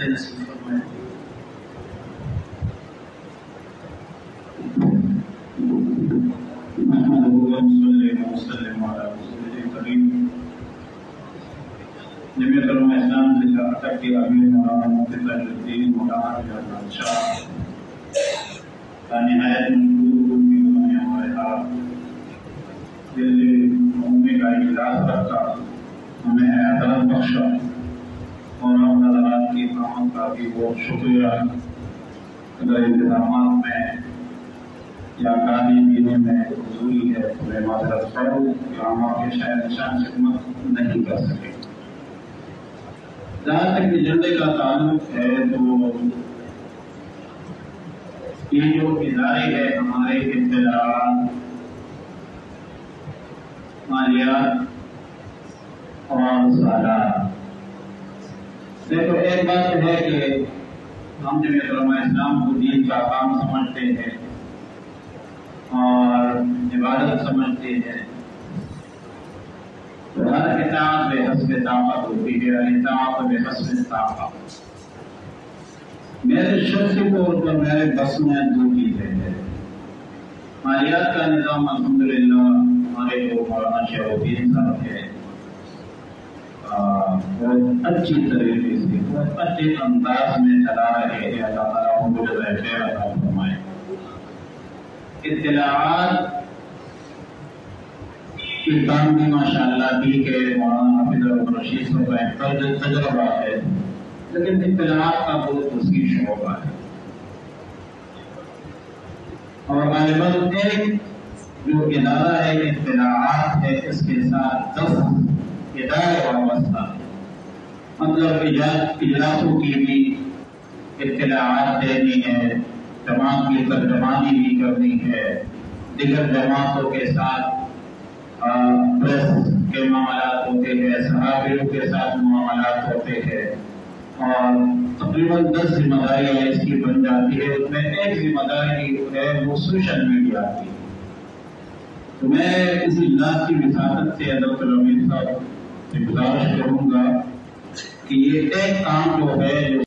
برکت نصیب فرمائے۔ جمعیت علماء اسلام ضلع کے امیر مولانا مفتی تاج الدین مولانا جعفر شاہ کا نہایت مشکور کی ہمارے ہاتھ عمومی کا اجلاس رکھا، ہمیں اعزاز بخشا، اور ہم حضرات کی تعاون کا بھی بہت شکریہ۔ اگر انتظامات میں یا کھانے پینے میں حضوری ہے تو میں معذرت کروں کہ ہم آپ کے شاید نشان خدمت نہیں کر سکے۔ جہاں تک ایجنڈے کا تعلق ہے تو یہ جو ادارے ہیں ہمارے اطلاعات، مالیات اور سالات، دیکھو ایک بات ہے کہ ہم جمعیت علماء اسلام کو دین کا کام سمجھتے ہیں اور عبادت سمجھتے ہیں، تو ہر اطاعت بحسب طاقت ہوتی ہے، اطاعت بحسب طاقت۔ میرے شخصی طور پر میرے بس میں دو چیزیں ہیں۔ مالیات کا نظام الحمدللہ ہمارے جو مولانا شیخ الدین صاحب ہے بہت اچھی طریقے سے، بہت اچھے انداز میں چلا رہے ہیں، اللہ تعالیٰ ان کو جزائے خیر عطا فرمائے۔ اطلاعات کی کام بھی ماشاءاللہ ٹھیک ہے، مولانا حافظ الرشید صاحب کا تجربہ ہے، لیکن اطلاعات کا بہت وسیع شعبہ ہے، اور غالباً ایک جو ادارہ ہے اطلاعات ہے، اس کے ساتھ 10 ادارے وابستہ ہیں، مطلب اجلاسوں کی بھی اطلاعات دینی ہے، جماعت کی ترجمانی بھی کرنی ہے، دیگر جماعتوں کے ساتھ پریس کے معاملات ہوتے ہیں، صحافیوں کے ساتھ معاملات ہوتے ہیں، اور تقریباً 10 ذمہ داریاں اس کی بن جاتی ہے۔ اس میں ایک ذمہ داری ہے وہ سوشل میڈیا کی۔ تو میں اس اجلاس کی وساطت سے حضرت الامیر صاحب سے گزارش کروں گا کہ یہ ایک کام جو ہے